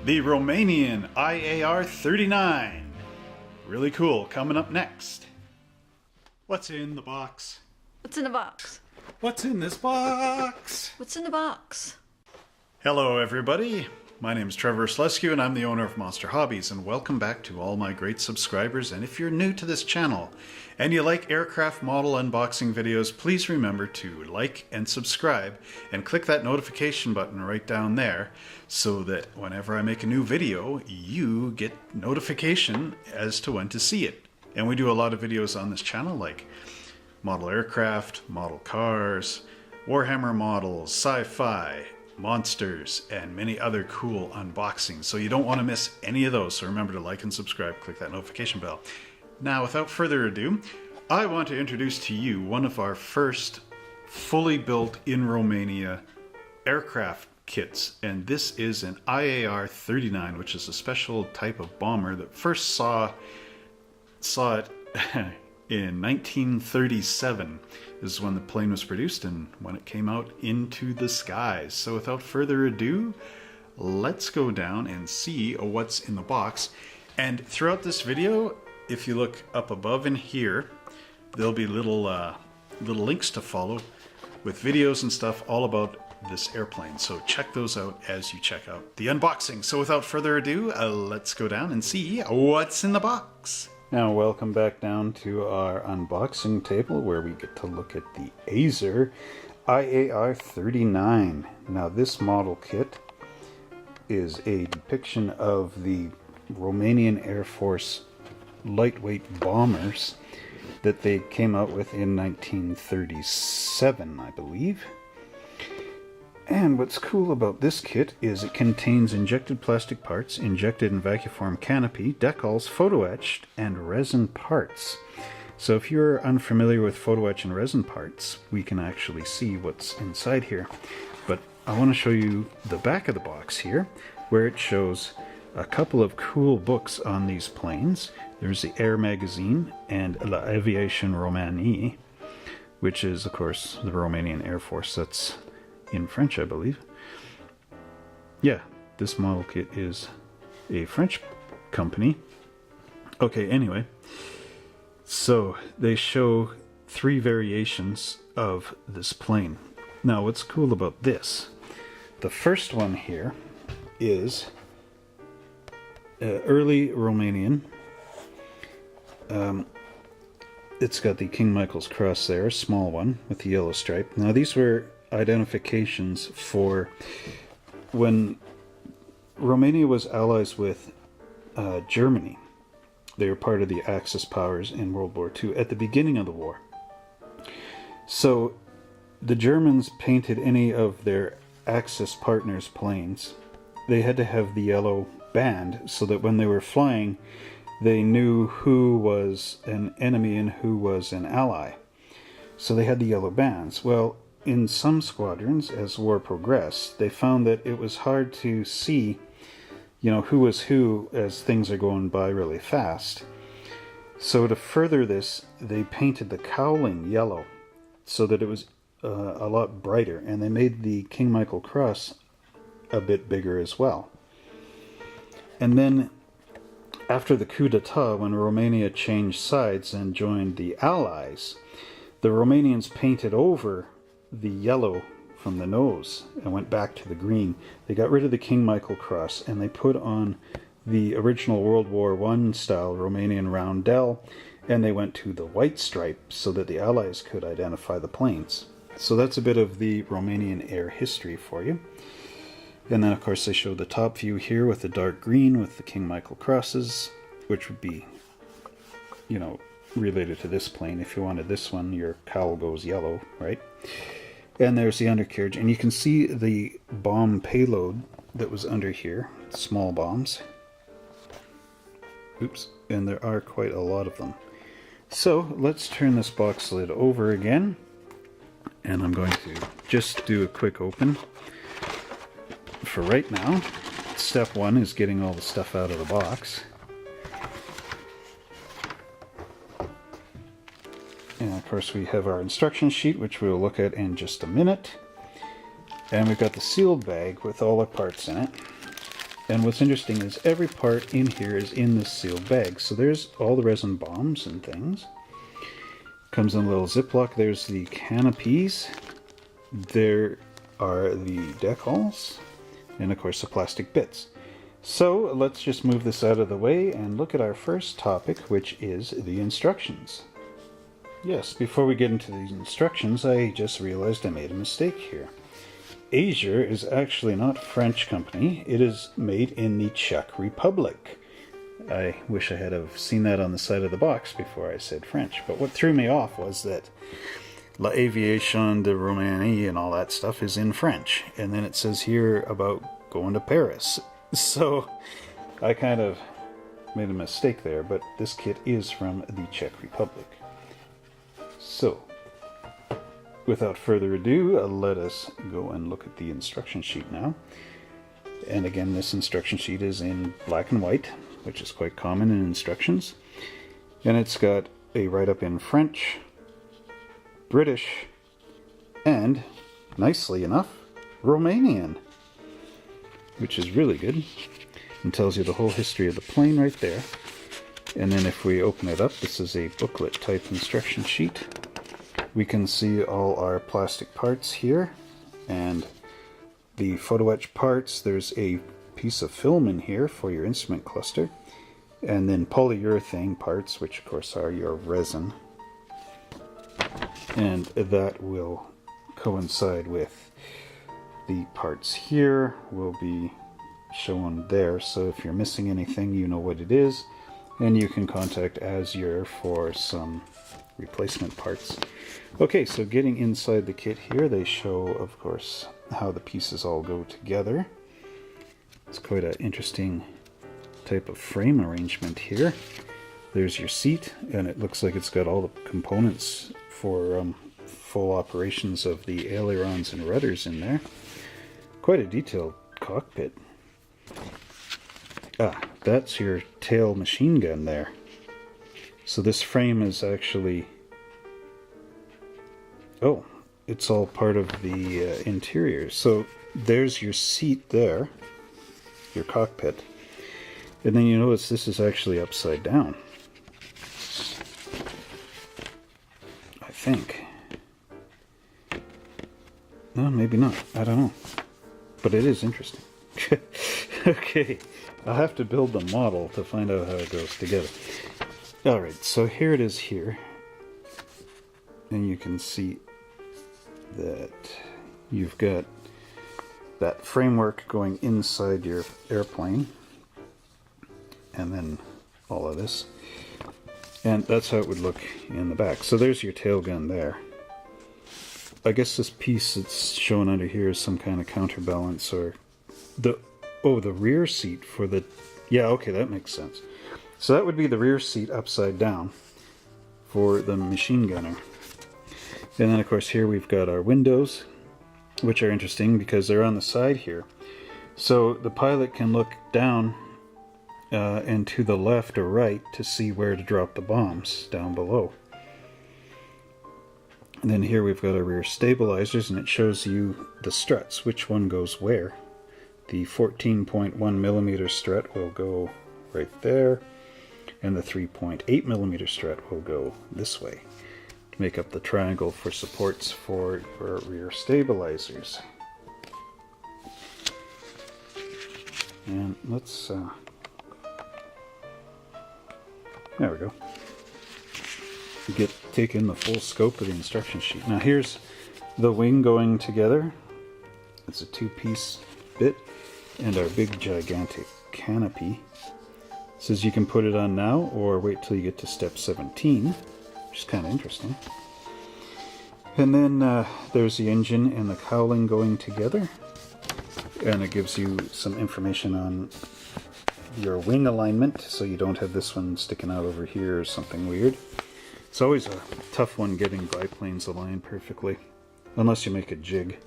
the Romanian IAR-39. Really cool. Coming up next. What's in the box? What's in the box? What's in this box? What's in the box? Hello everybody. My name is Trevor Slescu and I'm the owner of Monster Hobbies, and welcome back to all my great subscribers. And if you're new to this channel and you like aircraft model unboxing videos, please remember to like and subscribe and click that notification button right down there so that whenever I make a new video, you get notification as to when to see it. And we do a lot of videos on this channel like model aircraft, model cars, Warhammer models, sci-fi, monsters, and many other cool unboxings. So you don't want to miss any of those. So remember to like and subscribe, click that notification bell. Now, without further ado, I want to introduce to you one of our first fully built in Romania aircraft kits. And this is an IAR-39, which is a special type of bomber that first saw it in 1937 is when the plane was produced and when it came out into the skies. So without further ado, let's go down and see what's in the box. And throughout this video, if you look up above in here, there'll be little links to follow with videos and stuff all about this airplane. So check those out as you check out the unboxing. So without further ado, let's go down and see what's in the box. Now welcome back down to our unboxing table where we get to look at the Azur IAR-39. Now this model kit is a depiction of the Romanian Air Force lightweight bombers that they came out with in 1937, I believe. And what's cool about this kit is it contains injected plastic parts, injected and vacuform canopy, decals, photo-etched, and resin parts. So if you're unfamiliar with photo-etch and resin parts, we can actually see what's inside here. But I want to show you the back of the box here, where it shows a couple of cool books on these planes. There's the Air Magazine and La Aviation Romanie, which is, of course, the Romanian Air Force. That's in French, I believe. Yeah, this model kit is a French company. Okay, anyway, so they show 3 variations of this plane. Now, what's cool about this? The first one here is early Romanian. It's got the King Michael's cross there, a small one with the yellow stripe. Now, these were identifications for when Romania was allies with Germany. They were part of the Axis powers in World War II at the beginning of the war. So the Germans painted any of their Axis partners' planes. They had to have the yellow band so that when they were flying, they knew who was an enemy and who was an ally. So they had the yellow bands. Well, in some squadrons, as war progressed, they found that it was hard to see, who was who as things are going by really fast. So to further this, they painted the cowling yellow so that it was a lot brighter, and they made the King Michael cross a bit bigger as well. And then after the coup d'etat, when Romania changed sides and joined the Allies, the Romanians painted over the yellow from the nose and went back to the green. They got rid of the King Michael cross and they put on the original World War I style Romanian roundel, and they went to the white stripe so that the Allies could identify the planes. So that's a bit of the Romanian air history for you. And then of course they show the top view here with the dark green with the King Michael crosses, which would be, related to this plane. If you wanted this one, your cowl goes yellow, right? And there's the undercarriage, and you can see the bomb payload that was under here, small bombs. Oops, and there are quite a lot of them. So let's turn this box lid over again, and I'm going to just do a quick open. For right now, step 1 is getting all the stuff out of the box. And of course we have our instruction sheet, which we'll look at in just a minute. And we've got the sealed bag with all our parts in it. And what's interesting is every part in here is in this sealed bag. So there's all the resin bombs and things. Comes in a little Ziploc. There's the canopies. There are the decals. And of course the plastic bits. So let's just move this out of the way and look at our first topic, which is the instructions. Yes, before we get into the instructions, I just realized I made a mistake here. Azur is actually not a French company. It is made in the Czech Republic. I wish I had have seen that on the side of the box before I said French. But what threw me off was that La Aviation de Roumanie and all that stuff is in French. And then it says here about going to Paris. So I kind of made a mistake there, but this kit is from the Czech Republic. So, without further ado, let us go and look at the instruction sheet now. And again, this instruction sheet is in black and white, which is quite common in instructions. And it's got a write-up in French, British, and, nicely enough, Romanian, which is really good, and tells you the whole history of the plane right there. And then if we open it up, this is a booklet type instruction sheet. We can see all our plastic parts here, and the photo etch parts. There's a piece of film in here for your instrument cluster, and then polyurethane parts, which of course are your resin, and that will coincide with the parts here will be shown there. So if you're missing anything, you know what it is, and you can contact Azur for some replacement parts. Okay, so getting inside the kit here, they show, of course, how the pieces all go together. It's quite an interesting type of frame arrangement here. There's your seat, and it looks like it's got all the components for full operations of the ailerons and rudders in there. Quite a detailed cockpit. Ah, that's your tail machine gun there. So this frame is actually... oh, it's all part of the interior. So there's your seat there, your cockpit. And then you notice this is actually upside down, I think. No, maybe not. I don't know. But it is interesting. Okay, I'll have to build the model to find out how it goes together. Alright, so here it is here. And you can see that you've got that framework going inside your airplane. And then all of this. And that's how it would look in the back. So there's your tail gun there. I guess this piece that's shown under here is some kind of counterbalance, or the rear seat for the... yeah, okay, that makes sense. So that would be the rear seat upside down for the machine gunner. And then of course here we've got our windows, which are interesting because they're on the side here. So the pilot can look down and to the left or right to see where to drop the bombs down below. And then here we've got our rear stabilizers, and it shows you the struts, which one goes where. The 14.1mm strut will go right there, and the 3.8mm strut will go this way to make up the triangle for supports for your rear stabilizers. And let's there we go. Take in the full scope of the instruction sheet. Now here's the wing going together. It's a two-piece bit, and our big gigantic canopy. It says you can put it on now or wait till you get to step 17, which is kind of interesting. And then there's the engine and the cowling going together, and it gives you some information on your wing alignment, so you don't have this one sticking out over here or something weird. It's always a tough one getting biplanes aligned perfectly, unless you make a jig.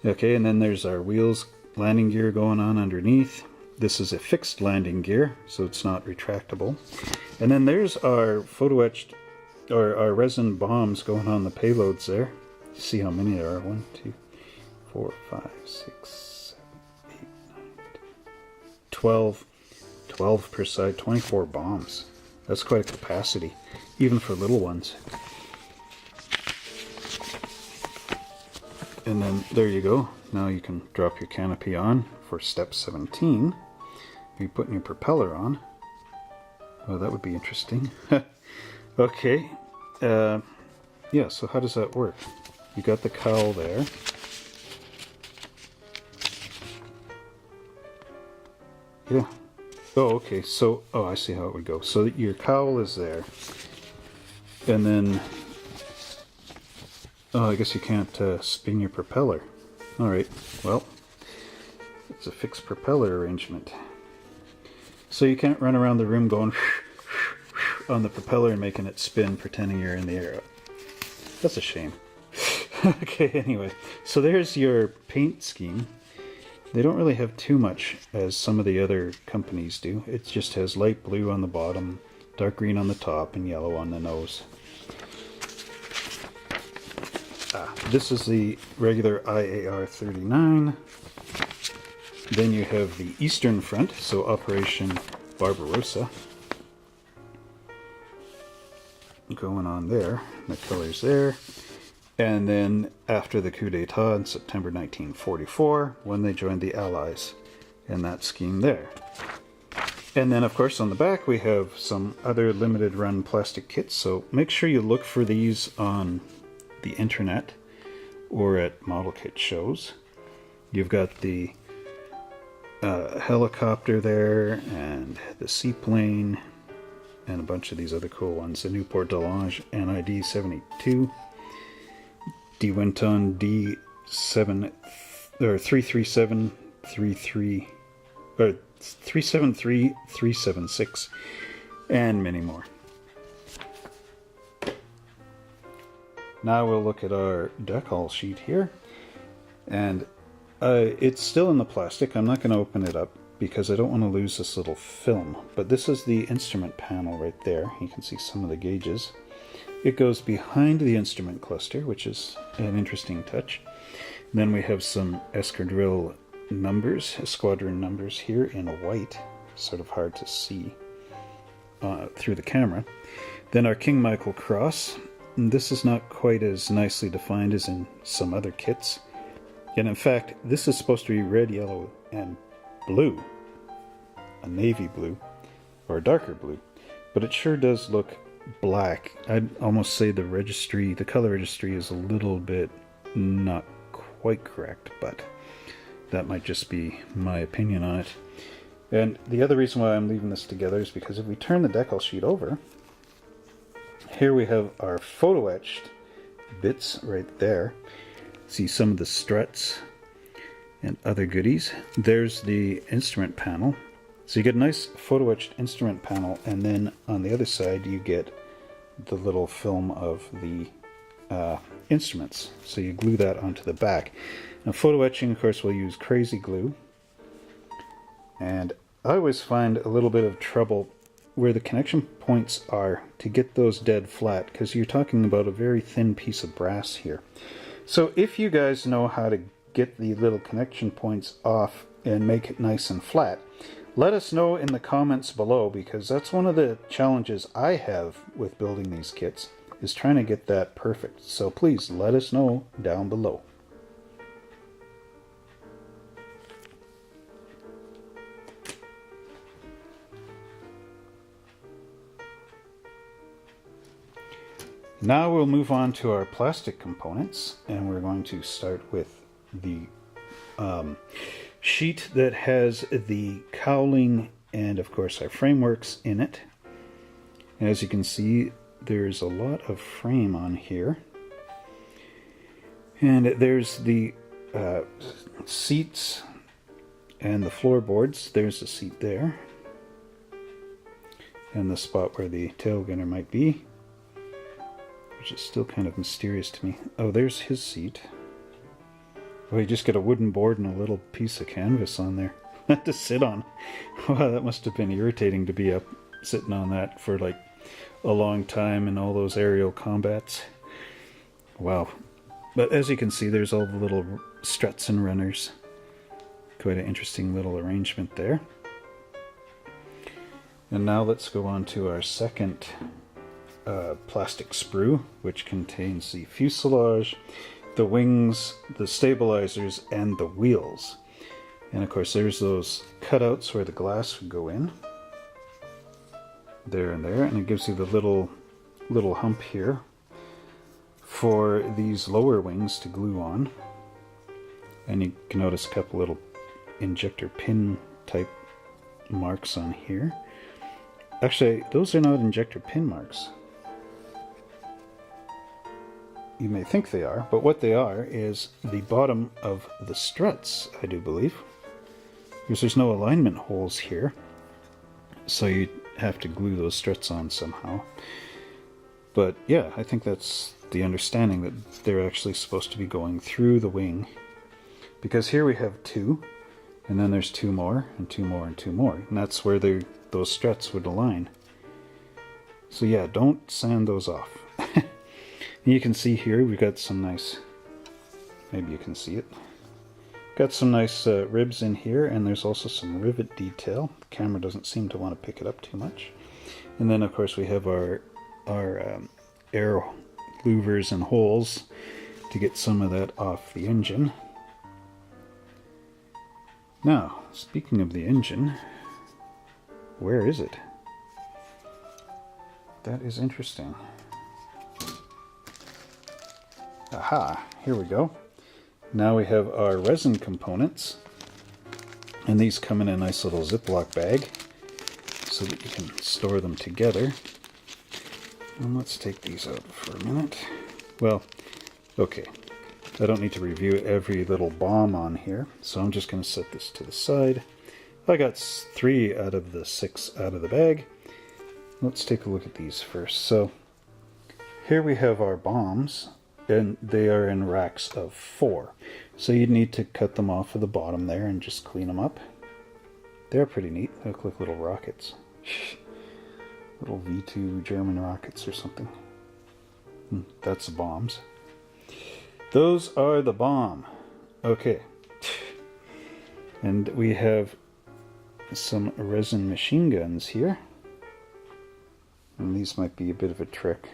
Okay, and then there's our wheels, landing gear going on underneath. This is a fixed landing gear, so it's not retractable. And then there's our photo-etched, or our resin bombs going on the payloads there. See how many there are. 1, 2, 4, 5, 6, 7, 8, 9, 10, 12 per side, 24 bombs. That's quite a capacity, even for little ones. And then there you go. Now you can drop your canopy on for step 17. You're putting your propeller on. Oh, that would be interesting. Okay. Yeah, so how does that work? You got the cowl there. Yeah. Oh, okay. So, oh, I see how it would go. So your cowl is there. And then, oh, I guess you can't spin your propeller. All right. Well, it's a fixed propeller arrangement. So you can't run around the room going on the propeller and making it spin, pretending you're in the air. That's a shame. Okay, anyway. So there's your paint scheme. They don't really have too much, as some of the other companies do. It just has light blue on the bottom, dark green on the top, and yellow on the nose. This is the regular IAR 39. Then you have the Eastern Front, so Operation Barbarossa, going on there. The colors there. And then after the coup d'etat in September 1944, when they joined the Allies, and that scheme there. And then, of course, on the back we have some other limited run plastic kits, so make sure you look for these on the internet or at model kit shows. You've got the helicopter there, and the seaplane, and a bunch of these other cool ones. The Newport Delange NID 72. Winton D7 or 33733 or 373376, and many more. Now we'll look at our decal sheet here, and it's still in the plastic. I'm not going to open it up because I don't want to lose this little film, but this is the instrument panel right there. You can see some of the gauges. It goes behind the instrument cluster, which is an interesting touch. And then we have some escadrille numbers, squadron numbers here in white, sort of hard to see through the camera. Then our King Michael cross. And this is not quite as nicely defined as in some other kits. And in fact, this is supposed to be red, yellow, and blue. A navy blue, or a darker blue. But it sure does look black. I'd almost say the registry, the color registry, is a little bit not quite correct, but that might just be my opinion on it. And the other reason why I'm leaving this together is because if we turn the decal sheet over, here we have our photo etched bits right there. See some of the struts and other goodies. There's the instrument panel. So you get a nice photo etched instrument panel, and then on the other side you get the little film of the instruments. So you glue that onto the back. Now photo etching, of course, will use crazy glue, and I always find a little bit of trouble where the connection points are to get those dead flat, because you're talking about a very thin piece of brass here. So if you guys know how to get the little connection points off and make it nice and flat, let us know in the comments below, because that's one of the challenges I have with building these kits, is trying to get that perfect. So please let us know down below. Now we'll move on to our plastic components, and we're going to start with the sheet that has the cowling and of course our frameworks in it. And as you can see, there's a lot of frame on here, and there's the seats and the floorboards. There's the seat there, and the spot where the tail gunner might be, which is still kind of mysterious to me. Oh, there's his seat. Oh, you just got a wooden board and a little piece of canvas on there to sit on. Wow, that must have been irritating to be up sitting on that for like a long time in all those aerial combats. Wow. But as you can see, there's all the little struts and runners. Quite an interesting little arrangement there. And now let's go on to our second plastic sprue, which contains the fuselage, the wings, the stabilizers, and the wheels. And of course there's those cutouts where the glass would go in. There and there, and it gives you the little hump here for these lower wings to glue on. And you can notice a couple little injector pin type marks on here. Actually, those are not injector pin marks. You may think they are, but what they are is the bottom of the struts, I do believe. Because there's no alignment holes here, so you have to glue those struts on somehow. But yeah, I think that's the understanding, that they're actually supposed to be going through the wing. Because here we have two, and then there's two more, and two more, and two more. And that's where those struts would align. So yeah, don't sand those off. You can see here we've got some nice, maybe you can see it. Got some nice ribs in here, and there's also some rivet detail. The camera doesn't seem to want to pick it up too much. And then of course we have our air louvers and holes to get some of that off the engine. Now, speaking of the engine, where is it? That is interesting. Aha, here we go. Now we have our resin components, and these come in a nice little Ziploc bag so that you can store them together. And let's take these out for a minute. Well, okay, I don't need to review every little bomb on here, so I'm just going to set this to the side. I got 3 out of the 6 out of the bag. Let's take a look at these first. So here we have our bombs, and they are in racks of 4. So you'd need to cut them off of the bottom there and just clean them up. They're pretty neat. They look like little rockets. Little V2 German rockets or something. That's the bombs. Those are the bomb. Okay. And we have some resin machine guns here. And these might be a bit of a trick.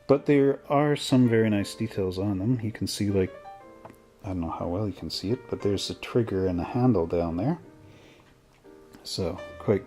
But there are some very nice details on them. You can see, like, I don't know how well you can see it, but there's a trigger and a handle down there. So, quite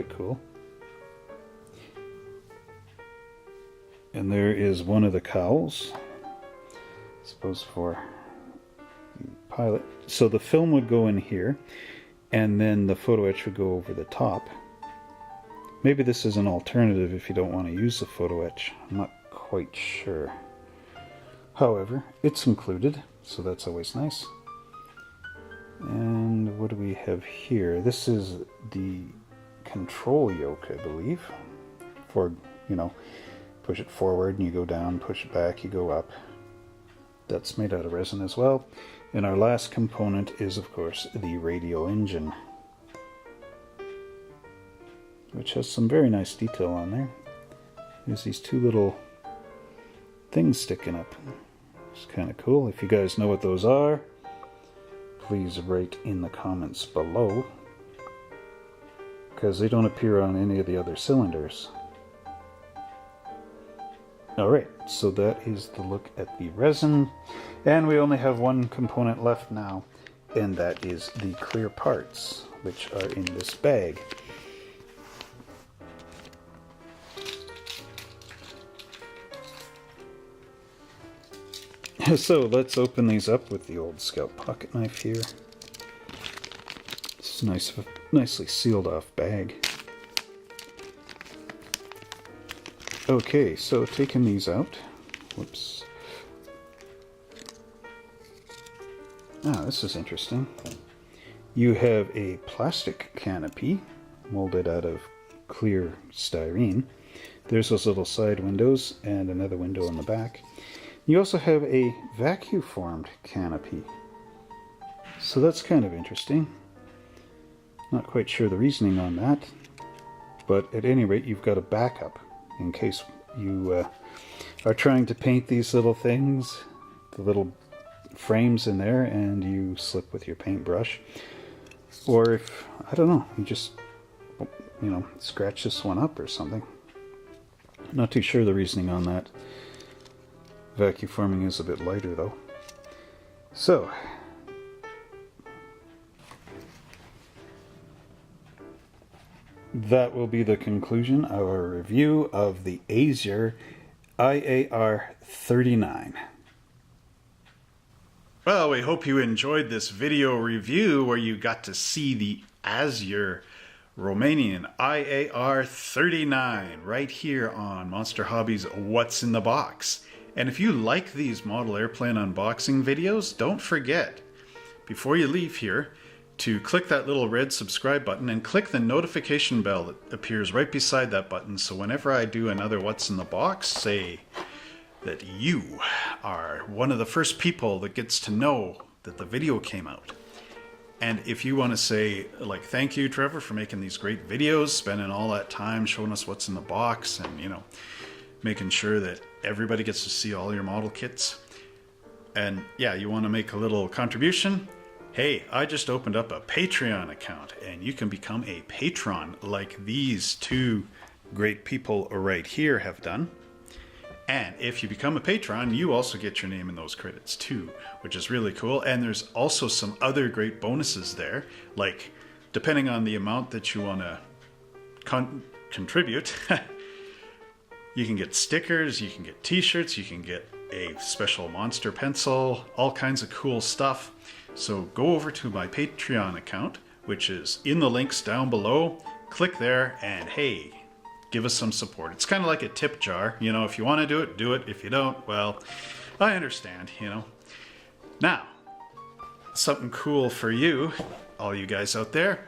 cool. And there is one of the cowls, I suppose for the pilot. So the film would go in here, and then the photo etch would go over the top. Maybe this is an alternative if you don't want to use the photo etch. I'm not quite sure. However, it's included, so that's always nice. And what do we have here? This is the control yoke, I believe, for, you know, push it forward and you go down, push it back, you go up. That's made out of resin as well. And our last component is, of course, the radial engine, which has some very nice detail on there. There's these 2 little things sticking up. It's kind of cool. If you guys know what those are, please write in the comments below, because they don't appear on any of the other cylinders. Alright, so that is the look at the resin, and we only have one component left now, and that is the clear parts, which are in this bag. So let's open these up with the old Scout pocket knife here. This is nice, nicely sealed off bag. Okay, so taking these out. Whoops. This is interesting. You have a plastic canopy molded out of clear styrene. There's those little side windows and another window in the back. You also have a vacuum formed canopy. So that's kind of interesting. Not quite sure the reasoning on that, but at any rate you've got a backup in case you are trying to paint these little things, the little frames in there, and you slip with your paintbrush. Or if, I don't know, you just you know, scratch this one up or something. Not too sure the reasoning on that. Vacuum forming is a bit lighter though. So, that will be the conclusion of our review of the Azur IAR 39. Well, we hope you enjoyed this video review where you got to see the Azur Romanian IAR 39 right here on Monster Hobbies What's in the Box. And if you like these model airplane unboxing videos, don't forget, before you leave here, to click that little red subscribe button and click the notification bell that appears right beside that button, so whenever I do another What's in the Box, say that you are one of the first people that gets to know that the video came out. And if you want to say, like, thank you, Trevor, for making these great videos, spending all that time showing us what's in the box and, you know, making sure that everybody gets to see all your model kits. And yeah, you want to make a little contribution? Hey, I just opened up a Patreon account and you can become a patron like these two great people right here have done. And if you become a patron, you also get your name in those credits too, which is really cool. And there's also some other great bonuses there, like depending on the amount that you want to contribute, you can get stickers, you can get t-shirts, you can get a special monster pencil, all kinds of cool stuff. So go over to my Patreon account, which is in the links down below. Click there and hey, give us some support. It's kind of like a tip jar. You know, if you want to do it, do it. If you don't, well, I understand, you know. Now, something cool for you, all you guys out there.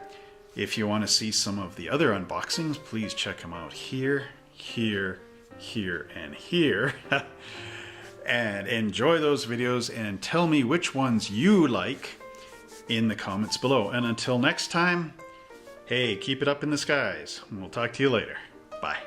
If you want to see some of the other unboxings, please check them out here, here, here, and here. And enjoy those videos and tell me which ones you like in the comments below. And until next time, hey, keep it up in the skies. We'll talk to you later. Bye.